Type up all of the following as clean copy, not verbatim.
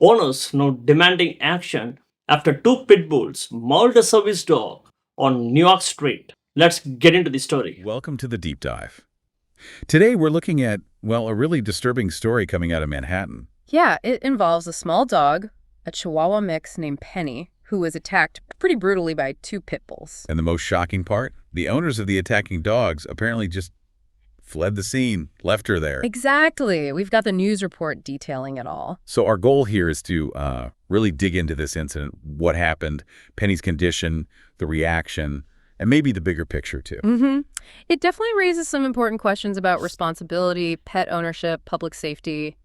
Owners now demanding action after two pit bulls mauled a service dog on New York Street. Let's get into the story. Welcome to the deep dive. Today we're looking at, well, a really disturbing story coming out of Manhattan. Yeah, it involves a small dog, a Chihuahua mix named Penny, who was attacked pretty brutally by two pit bulls. And the most shocking part? The owners of the attacking dogs apparently just fled the scene, left her there. Exactly. We've got the news report detailing it all. So our goal here is to really dig into this incident, what happened, Penny's condition, the reaction, and maybe the bigger picture too. It definitely raises some important questions about responsibility, pet ownership, public safety,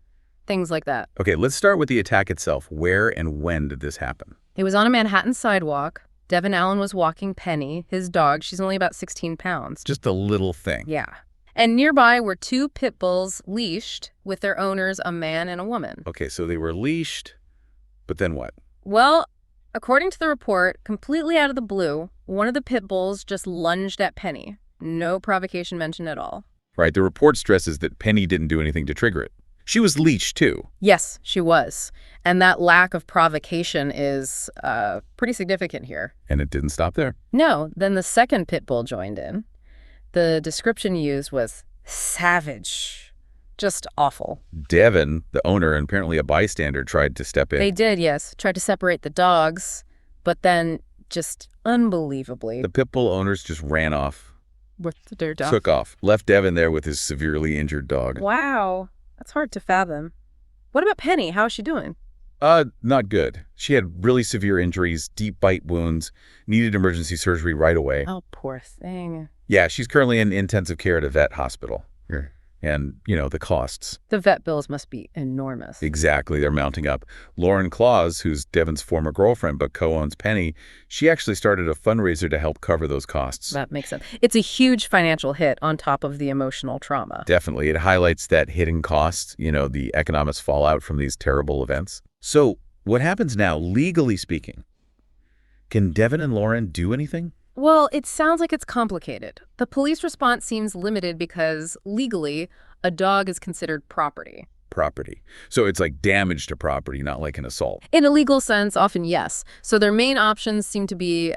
things like that. Okay, let's start with the attack itself. Where and when did this happen? It was on a Manhattan sidewalk. Devin Allen was walking Penny, his dog. She's only about 16 pounds. Just a little thing. Yeah. And nearby were two pit bulls leashed with their owners, a man and a woman. Okay, so they were leashed, but then what? Well, according to the report, completely out of the blue, one of the pit bulls just lunged at Penny. No provocation mentioned at all. Right, the report stresses that Penny didn't do anything to trigger it. She was leashed, too. Yes, she was. And that lack of provocation is pretty significant here. And it didn't stop there. No, then the second pit bull joined in. The description used was savage. Just awful. Devin, the owner and apparently a bystander, tried to step in. They did, yes. Tried to separate the dogs, but then just unbelievably The pit bull owners just ran off, with their dog. took off, left Devin there with his severely injured dog. Wow. That's hard to fathom. What about Penny? How is she doing? Not good. She had really severe injuries, deep bite wounds, needed emergency surgery right away. Oh, poor thing. Yeah, she's currently in intensive care at a vet hospital. And, the costs. The vet bills must be enormous. Exactly, they're mounting up. Lauren Claus, who's Devin's former girlfriend but co-owns Penny, she actually started a fundraiser to help cover those costs. That makes sense. It's a huge financial hit on top of the emotional trauma. Definitely. It highlights that hidden cost, the economic fallout from these terrible events. So what happens now, legally speaking? Can Devin and Lauren do anything? Well, it sounds like it's complicated. The police response seems limited because, legally, a dog is considered property. Property. So it's like damage to property, not like an assault. In a legal sense, often yes. So their main options seem to be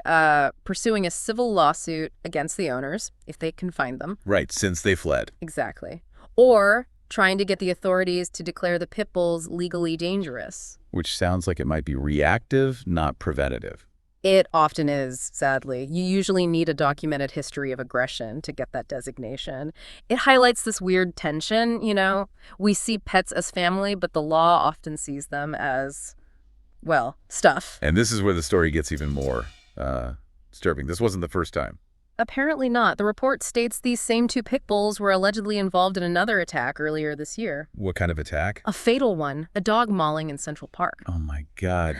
pursuing a civil lawsuit against the owners, if they can find them. Right, since they fled. Exactly. Or trying to get the authorities to declare the pit bulls legally dangerous. Which sounds like it might be reactive, not preventative. It often is, sadly. You usually need a documented history of aggression to get that designation. It highlights this weird tension, We see pets as family, but the law often sees them as, well, stuff. And this is where the story gets even more disturbing. This wasn't the first time. Apparently not. The report states these same two pit bulls were allegedly involved in another attack earlier this year. What kind of attack? A fatal one, a dog mauling in Central Park. Oh my God.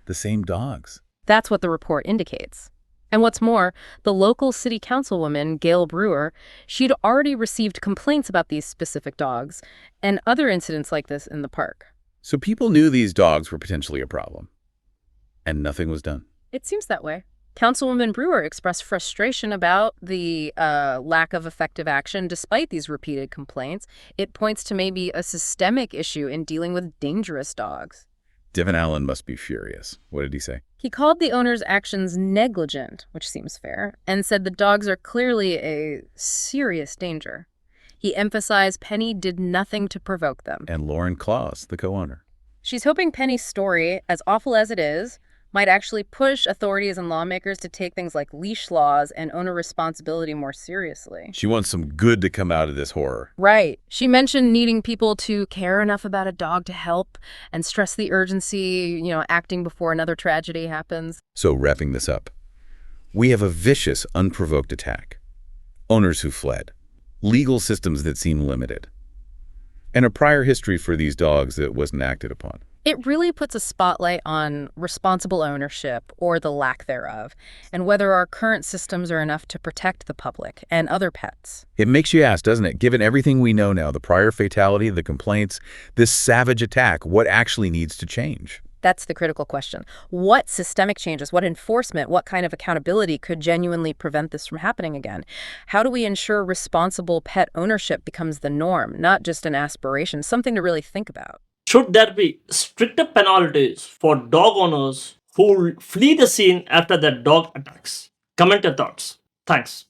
The same dogs. That's what the report indicates. And what's more, the local city councilwoman, Gail Brewer, she'd already received complaints about these specific dogs and other incidents like this in the park. So people knew these dogs were potentially a problem, and nothing was done. It seems that way. Councilwoman Brewer expressed frustration about the lack of effective action despite these repeated complaints. It points to maybe a systemic issue in dealing with dangerous dogs. Devin Allen must be furious. What did he say? He called the owner's actions negligent, which seems fair, and said the dogs are clearly a serious danger. He emphasized Penny did nothing to provoke them. And Lauren Claus, the co-owner. She's hoping Penny's story, as awful as it is, might actually push authorities and lawmakers to take things like leash laws and owner responsibility more seriously. She wants some good to come out of this horror. Right. She mentioned needing people to care enough about a dog to help and stress the urgency, acting before another tragedy happens. So wrapping this up, we have a vicious, unprovoked attack, owners who fled, legal systems that seem limited, and a prior history for these dogs that wasn't acted upon. It really puts a spotlight on responsible ownership, or the lack thereof, and whether our current systems are enough to protect the public and other pets. It makes you ask, doesn't it, given everything we know now, the prior fatality, the complaints, this savage attack, what actually needs to change? That's the critical question. What systemic changes, what enforcement, what kind of accountability could genuinely prevent this from happening again? How do we ensure responsible pet ownership becomes the norm, not just an aspiration, something to really think about? Should there be stricter penalties for dog owners who flee the scene after their dog attacks? Comment your thoughts. Thanks.